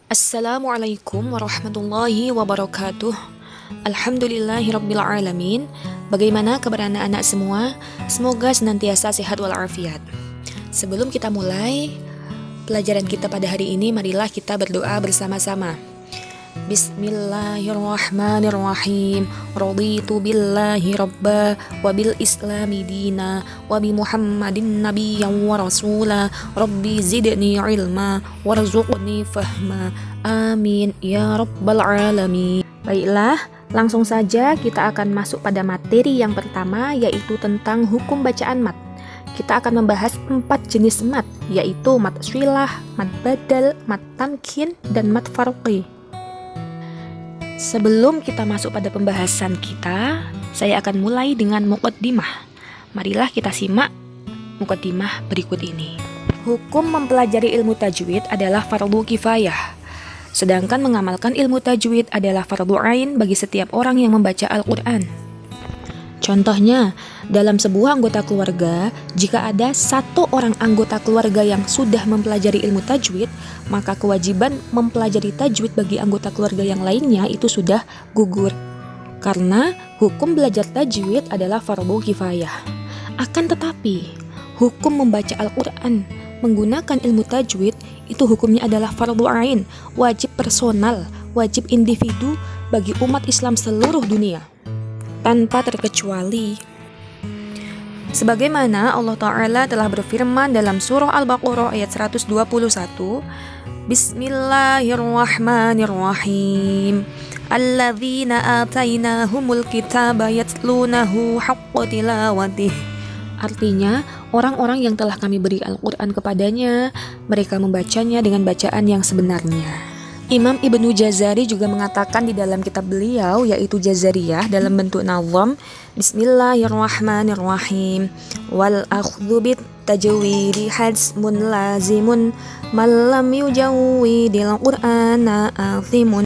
Assalamualaikum warahmatullahi wabarakatuh. Alhamdulillahirabbil alamin. Bagaimana kabar anak-anak semua? Semoga senantiasa sehat walafiat. Sebelum kita mulai pelajaran kita pada hari ini, marilah kita berdoa bersama-sama. Bismillahirrahmanirrahim. Raditu billahi rabba wa bil islami dina wa bi muhammadin nabiyyan wa rasula. Rabbi zidni ilma warzuqni fahma. Amin ya rabbal alamin. Baiklah, langsung saja kita akan masuk pada materi yang pertama, yaitu tentang hukum bacaan mat. Kita akan membahas 4 jenis mat, yaitu mat swilah, mat badal, mat tamkin, dan mat farqi. Sebelum kita masuk pada pembahasan kita, saya akan mulai dengan muqaddimah. Marilah kita simak muqaddimah berikut ini. Hukum mempelajari ilmu tajwid adalah fardu kifayah, sedangkan mengamalkan ilmu tajwid adalah fardu ain bagi setiap orang yang membaca Al-Quran. Contohnya, dalam sebuah anggota keluarga, jika ada satu orang anggota keluarga yang sudah mempelajari ilmu tajwid, maka kewajiban mempelajari tajwid bagi anggota keluarga yang lainnya itu sudah gugur. Karena hukum belajar tajwid adalah fardu kifayah. Akan tetapi, hukum membaca Al-Quran menggunakan ilmu tajwid itu hukumnya adalah fardu ain, wajib personal, wajib individu bagi umat Islam seluruh dunia, tanpa terkecuali. Sebagaimana Allah Ta'ala telah berfirman dalam surah Al-Baqarah ayat 121, Bismillahirrahmanirrahim. Alladzina atainahumul kitaba yatlunahu haqqa tilawatih. Artinya, orang-orang yang telah kami beri Al-Quran kepadanya, mereka membacanya dengan bacaan yang sebenarnya. Imam Ibnu Jazari juga mengatakan di dalam kitab beliau, yaitu Jazariyah dalam bentuk nazam, Bismillahirrahmanirrahim. Wal akhdhu bit tajwidi hadzmun lazimun malam yujawwidil qur'ana athimun.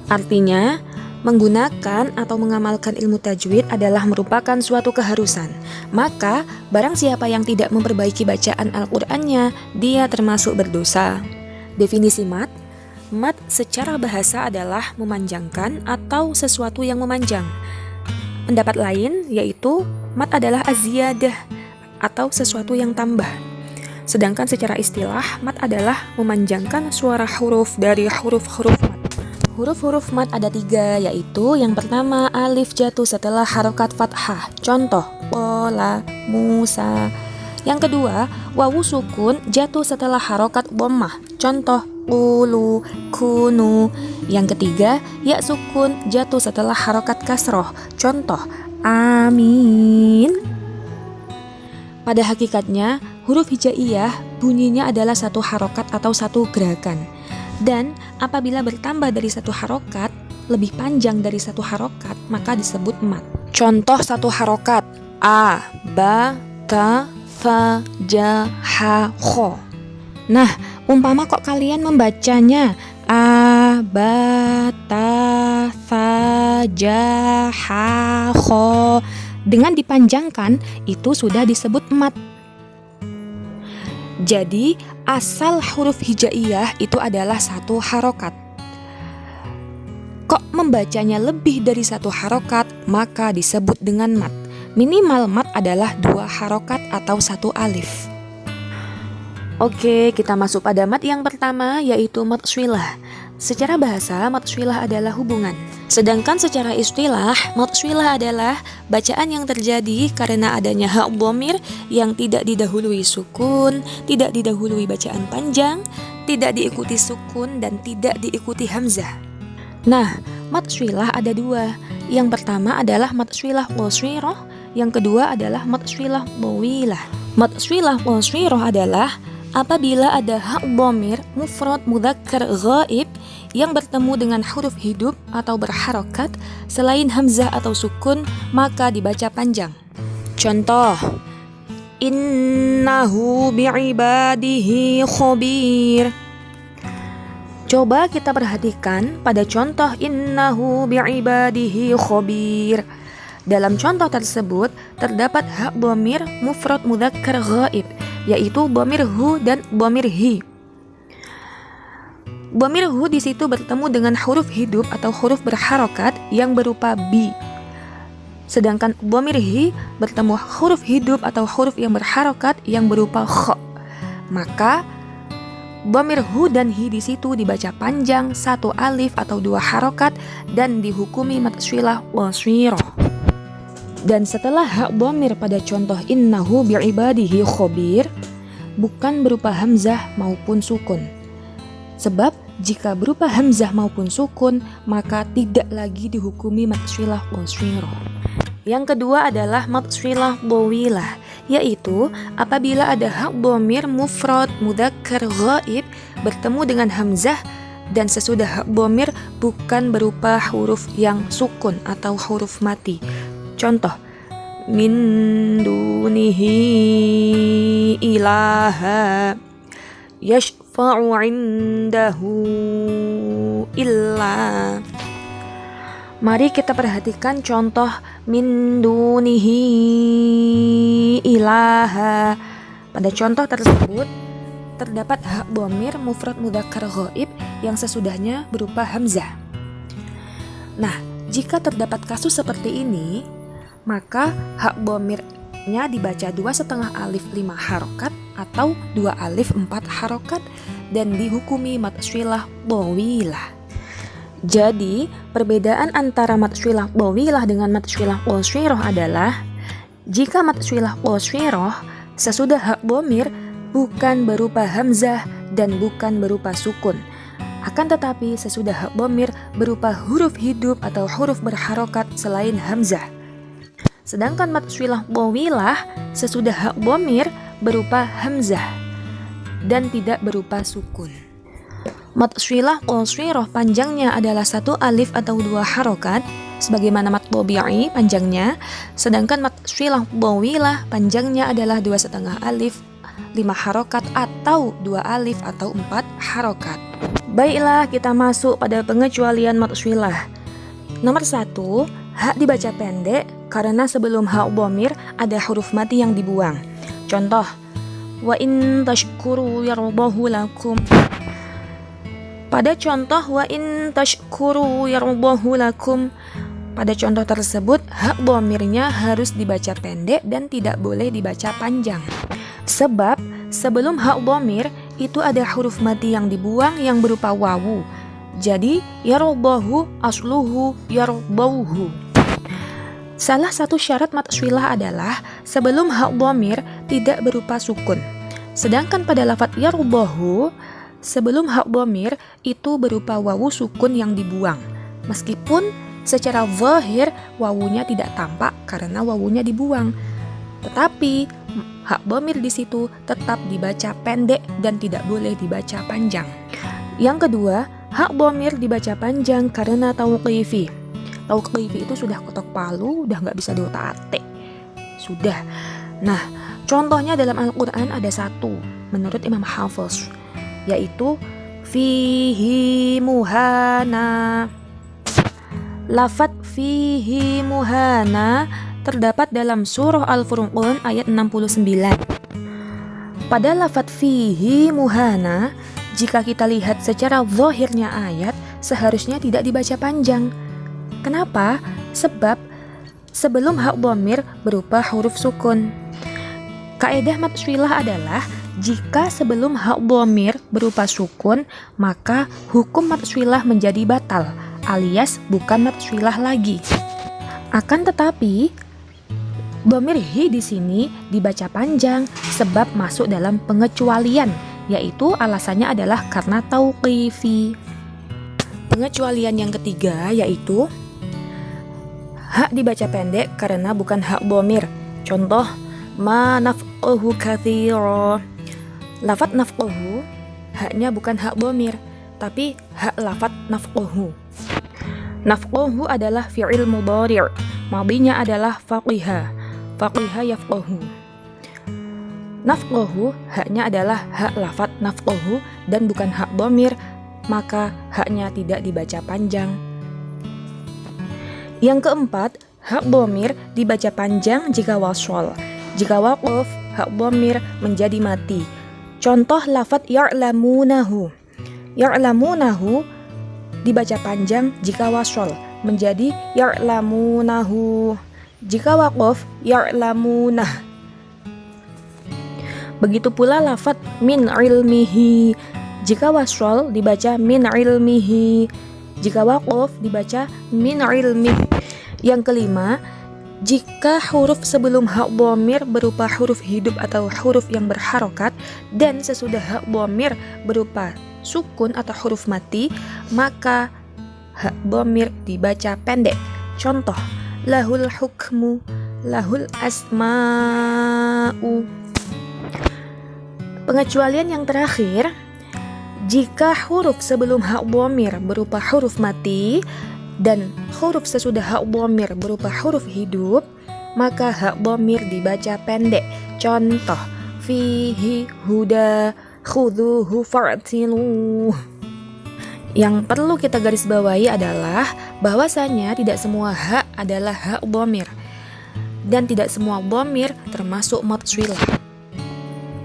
Artinya, menggunakan atau mengamalkan ilmu tajwid adalah merupakan suatu keharusan. Maka, barang siapa yang tidak memperbaiki bacaan Al-Qur'annya, dia termasuk berdosa. Definisi mat secara bahasa adalah memanjangkan atau sesuatu yang memanjang. Pendapat lain yaitu mat adalah aziyadah atau sesuatu yang tambah. Sedangkan secara istilah, mat adalah memanjangkan suara huruf dari huruf-huruf mat. Huruf-huruf mat ada 3, yaitu yang pertama alif jatuh setelah harokat fathah. Contoh, qola, Musa. Yang kedua, wawu sukun jatuh setelah harokat dhammah. Contoh, qulu, kunu. Yang ketiga, ya sukun jatuh setelah harokat kasroh. Contoh, amin. Pada hakikatnya, huruf hijaiyah bunyinya adalah satu harokat atau satu gerakan. Dan apabila bertambah dari satu harokat, lebih panjang dari satu harokat, maka disebut mat. Contoh satu harokat, a, ba, ta, fa, ja, ha, kho. Nah, umpama kok kalian membacanya a, ba, ta, fa, ja, ha, kho dengan dipanjangkan, itu sudah disebut mat. Jadi, asal huruf hijaiyah itu adalah satu harokat. Kok membacanya lebih dari satu harokat, maka disebut dengan mat. Minimal mat adalah 2 harokat atau 1 alif. Oke, kita masuk pada mat yang pertama, yaitu mat swilah. Secara bahasa, mat swilah adalah hubungan. Sedangkan secara istilah, mat swilah adalah bacaan yang terjadi karena adanya hak dhamir yang tidak didahului sukun, tidak didahului bacaan panjang, tidak diikuti sukun, dan tidak diikuti hamzah. Nah, mat swilah ada 2. Yang pertama adalah mat swilah qasirah, yang kedua adalah mat swilah tawilah. Mat swilah qasirah adalah apabila ada hak dhamir mufrad mudzakkar ghaib yang bertemu dengan huruf hidup atau berharokat selain hamzah atau sukun, maka dibaca panjang. Contoh, innahu bi'ibadihi khabir. Coba kita perhatikan pada contoh innahu bi'ibadihi khabir. Dalam contoh tersebut terdapat hak dhamir mufrad mudzakkar ghaib, yaitu dhamir hu dan dhamir hi. Dhamir hu di situ bertemu dengan huruf hidup atau huruf berharokat yang berupa bi. Sedangkan dhamir hi bertemu huruf hidup atau huruf yang berharokat yang berupa kha. Maka dhamir hu dan hi di situ dibaca panjang, 1 alif atau 2 harokat dan dihukumi mad swilah qasirah. Dan setelah hak dhamir pada contoh innahu bi'ibadihi khabir bukan berupa hamzah maupun sukun. Sebab jika berupa hamzah maupun sukun maka tidak lagi dihukumi mad swilah qasirah. Yang kedua adalah mad swilah dhawilah, yaitu apabila ada hak dhamir mufrad mudzakkar ghaib bertemu dengan hamzah dan sesudah hak dhamir bukan berupa huruf yang sukun atau huruf mati. Contoh, min dunihi ilaha yashfa'u indahu illa. Mari kita perhatikan contoh min dunihi ilaha. Pada contoh tersebut terdapat hak dhamir mufrad mudzakkar ghaib yang sesudahnya berupa hamzah. Nah, jika terdapat kasus seperti ini, maka hak dhamirnya dibaca 2,5 alif 5 harokat atau 2 alif 4 harokat dan dihukumi mad swilah dhawilah. Jadi, perbedaan antara mad swilah dhawilah dengan mad swilah qasirah adalah jika mad swilah qasirah sesudah hak dhamir bukan berupa hamzah dan bukan berupa sukun. Akan tetapi sesudah hak dhamir berupa huruf hidup atau huruf berharokat selain hamzah. Sedangkan mad swilah dhawilah sesudah hak dhamir berupa hamzah dan tidak berupa sukun. Mad swilah qasirah panjangnya adalah 1 alif atau 2 harokat sebagaimana mad tabi'i panjangnya, sedangkan mad swilah dhawilah panjangnya adalah 2,5 alif 5 harokat atau 2 alif atau 4 harokat. Baiklah, kita masuk pada pengecualian mad swilah. Nomor 1, hak dibaca pendek karena sebelum hak dhamir ada huruf mati yang dibuang. Contoh, wa in tashkuru yardahu lakum. Pada contoh wa in tashkuru yardahu lakum, pada contoh tersebut hak dhamirnya harus dibaca pendek dan tidak boleh dibaca panjang. Sebab sebelum hak dhamir itu ada huruf mati yang dibuang yang berupa wawu. Jadi yardahu asluhu yardauhu. Salah satu syarat mad swilah adalah sebelum hak dhamir tidak berupa sukun. Sedangkan pada lafadz yardahu sebelum hak dhamir itu berupa wawu sukun yang dibuang. Meskipun secara zahir wawunya tidak tampak karena wawunya dibuang. Tetapi hak dhamir di situ tetap dibaca pendek dan tidak boleh dibaca panjang. Yang kedua, hak dhamir dibaca panjang karena tauqifi. Tauqifi itu sudah ketok palu, udah nggak bisa diotak-atik. Sudah. Nah, contohnya dalam Al-Quran ada satu menurut Imam Hafiz, yaitu fihi muhana. Lafadz fihi muhana terdapat dalam surah Al-Furqan ayat 69. Pada lafadz fihi muhana, jika kita lihat secara zahirnya ayat, seharusnya tidak dibaca panjang. Kenapa? Sebab sebelum hak dhamir berupa huruf sukun. Kaidah mad swilah adalah jika sebelum hak dhamir berupa sukun, maka hukum mad swilah menjadi batal, alias bukan mad swilah lagi. Akan tetapi, dhamir hi di sini dibaca panjang sebab masuk dalam pengecualian, yaitu alasannya adalah karena tauqifi. Pengecualian yang ketiga yaitu hak dibaca pendek karena bukan hak dhamir. Contoh, ma nafqahu katsira. Lafadz nafqahu haknya bukan hak dhamir, tapi hak lafadz nafqahu. Nafqahu adalah fi'il mudhari', madhinya adalah faqiha. Faqiha yafqahu. Nafqahu haknya adalah hak lafadz nafqahu dan bukan hak dhamir, maka haknya tidak dibaca panjang. Yang keempat, hak dhamir dibaca panjang jika wasol. Jika waqaf, hak dhamir menjadi mati. Contoh lafadz ya'lamunahu. Ya'lamunahu dibaca panjang jika wasol menjadi ya'lamunahu. Jika waqaf ya'lamunah. Begitu pula lafadz min ilmihi. Jika wasol dibaca min ilmihi. Jika waqaf dibaca min ilmihi. Yang kelima, jika huruf sebelum hak dhamir berupa huruf hidup atau huruf yang berharokat dan sesudah hak dhamir berupa sukun atau huruf mati, maka hak dhamir dibaca pendek. Contoh, lahul hukmu, lahul asma'u. Pengecualian yang terakhir, jika huruf sebelum hak dhamir berupa huruf mati dan huruf sesudah hak dhamir berupa huruf hidup, maka hak dhamir dibaca pendek. Contoh, fihi huda, khudhuhu fa'tiluh. Yang perlu kita garis bawahi adalah bahwasanya tidak semua hak adalah hak dhamir dan tidak semua dhamir termasuk mad shilah.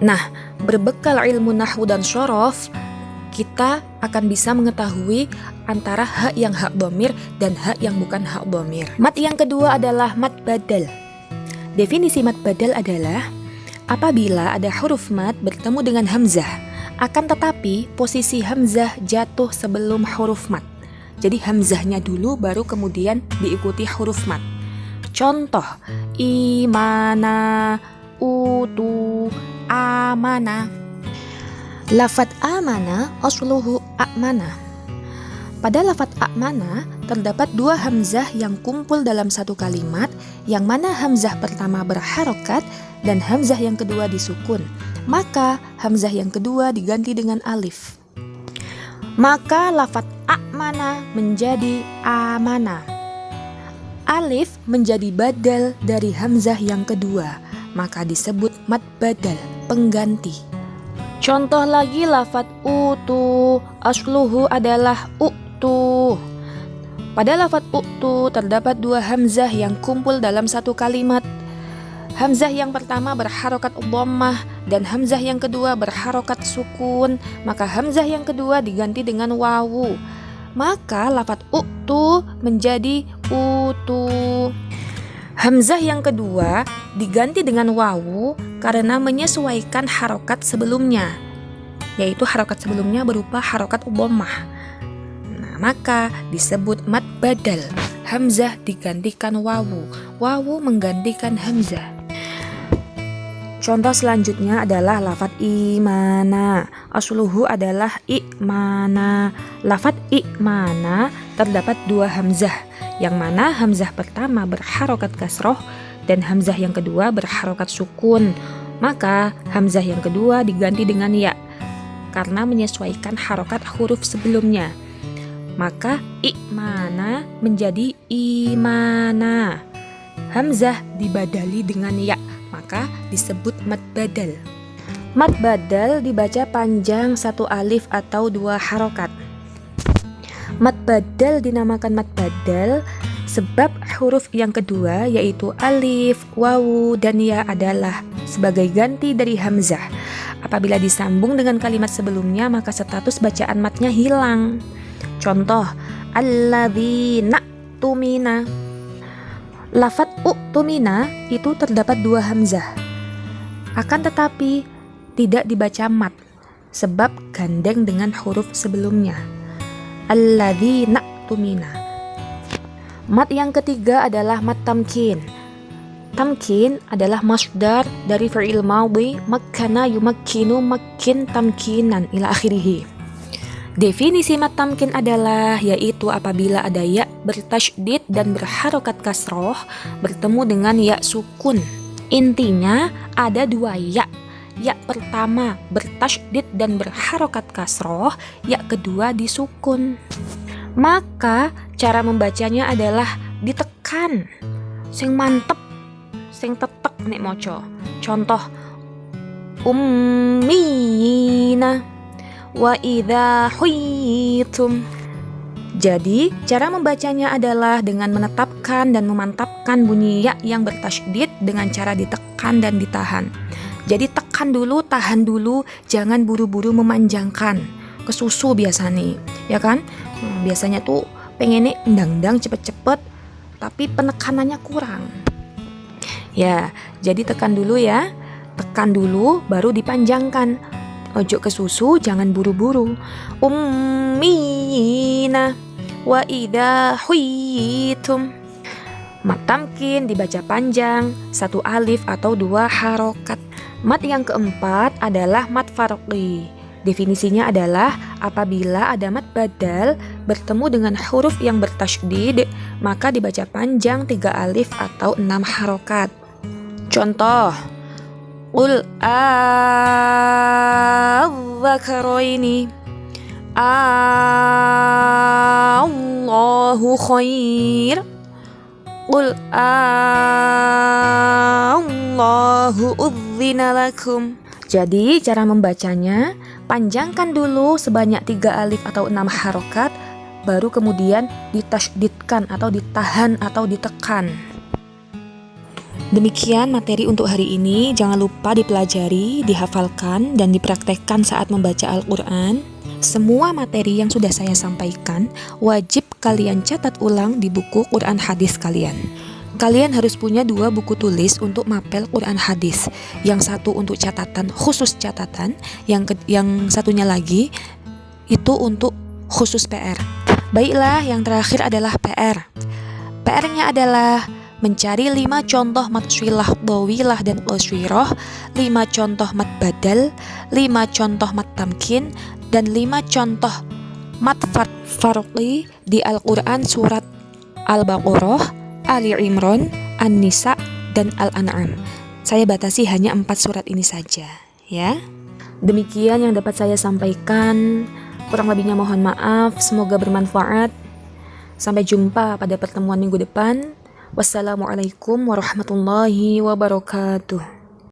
Nah, berbekal ilmu nahwu dan syaraf, kita akan bisa mengetahui antara hak yang hak dhamir dan hak yang bukan hak dhamir. Mad yang kedua adalah mad badal. Definisi mad badal adalah apabila ada huruf mad bertemu dengan hamzah, akan tetapi posisi hamzah jatuh sebelum huruf mad. Jadi hamzahnya dulu baru kemudian diikuti huruf mad. Contoh, imana, utu, amana. Lafadz amana asluhu a'mana. Pada lafadz a'mana terdapat dua hamzah yang kumpul dalam satu kalimat, yang mana hamzah pertama berharokat dan hamzah yang kedua disukun. Maka hamzah yang kedua diganti dengan alif. Maka lafadz a'mana menjadi amana. Alif menjadi badal dari hamzah yang kedua, maka disebut mad badal, pengganti. Contoh lagi lafadz utu, asluhu adalah uktu. Pada lafadz uktu terdapat dua hamzah yang kumpul dalam satu kalimat. Hamzah yang pertama berharokat dhammah dan hamzah yang kedua berharokat sukun, maka hamzah yang kedua diganti dengan wawu. Maka lafadz uktu menjadi utu. Hamzah yang kedua diganti dengan wawu karena menyesuaikan harokat sebelumnya, yaitu harokat sebelumnya berupa harokat dhammah. Nah, maka disebut mad badal. Hamzah digantikan wawu, wawu menggantikan hamzah. Contoh selanjutnya adalah lafadz imana. Asluhu adalah i'mana. Lafadz i'mana terdapat dua hamzah, yang mana hamzah pertama berharokat kasroh dan hamzah yang kedua berharokat sukun. Maka hamzah yang kedua diganti dengan ya karena menyesuaikan harokat huruf sebelumnya. Maka i'mana menjadi imana. Hamzah dibadali dengan ya, maka disebut mad badal. Mad badal dibaca panjang satu alif atau dua harokat. Mad badal dinamakan mad badal sebab huruf yang kedua yaitu alif, wawu, dan ya adalah sebagai ganti dari hamzah. Apabila disambung dengan kalimat sebelumnya, maka status bacaan matnya hilang. Contoh, alladzina tumina. Lafadz u'tumina itu terdapat dua hamzah. Akan tetapi tidak dibaca mat sebab gandeng dengan huruf sebelumnya. Alladzina tumina. Mat yang ketiga adalah mat tamkin. Tamkin adalah masdar dari fi'il madhi makkana yumakkinu makkin tamkinan ila akhirih. Definisi mat tamkin adalah yaitu apabila ada ya bertasydid dan berharokat kasroh bertemu dengan ya sukun. Intinya ada dua ya. Ya pertama bertasydid dan berharokat kasroh, ya kedua disukun. Maka cara membacanya adalah ditekan, sing mantep, sing tetek nek moco. Contoh, ummina wa idza huyitum. Jadi cara membacanya adalah dengan menetapkan dan memantapkan bunyi ya yang bertasydid dengan cara ditekan dan ditahan. Jadi tekan dulu, tahan dulu, jangan buru-buru memanjangkan. kesusu biasa nih, ya kan? Biasanya tuh pengennya endang-endang cepet-cepet, tapi penekanannya kurang. Ya, jadi tekan dulu ya. Tekan dulu baru dipanjangkan. Ojo kesusu, jangan buru-buru. Ummina wa idha huyitum. Mat tamkin dibaca panjang, 1 alif atau 2 harokat. Mat yang keempat adalah mat farqi. Definisinya adalah apabila ada mat badal bertemu dengan huruf yang bertasydid, maka dibaca panjang 3 alif atau 6 harokat. Contoh, Qul a'adzakaraini Allahu khair. Qul Allahu udzina lakum. Jadi cara membacanya, panjangkan dulu sebanyak 3 alif atau 6 harokat, baru kemudian ditasydidkan atau ditahan atau ditekan. Demikian materi untuk hari ini. Jangan lupa dipelajari, dihafalkan, dan dipraktekkan saat membaca Al-Quran. Semua materi yang sudah saya sampaikan wajib kalian catat ulang di buku Quran Hadis kalian. Kalian harus punya 2 buku tulis untuk mapel Quran Hadis. Yang satu untuk catatan, khusus catatan. Yang satunya lagi itu untuk khusus PR. Baiklah, yang terakhir adalah PR. PR-nya adalah mencari 5 contoh mat swilah, dawilah, dan qaswirah, 5 contoh mat badal, 5 contoh mat tamkin, dan 5 contoh mat farqi di Al-Quran surat Al-Baqarah, Ali Imran, An-Nisa, dan Al-An'am. Saya batasi hanya 4 surat ini saja, ya. Demikian yang dapat saya sampaikan. Kurang lebihnya mohon maaf. Semoga bermanfaat. Sampai jumpa pada pertemuan minggu depan. Wassalamualaikum warahmatullahi wabarakatuh.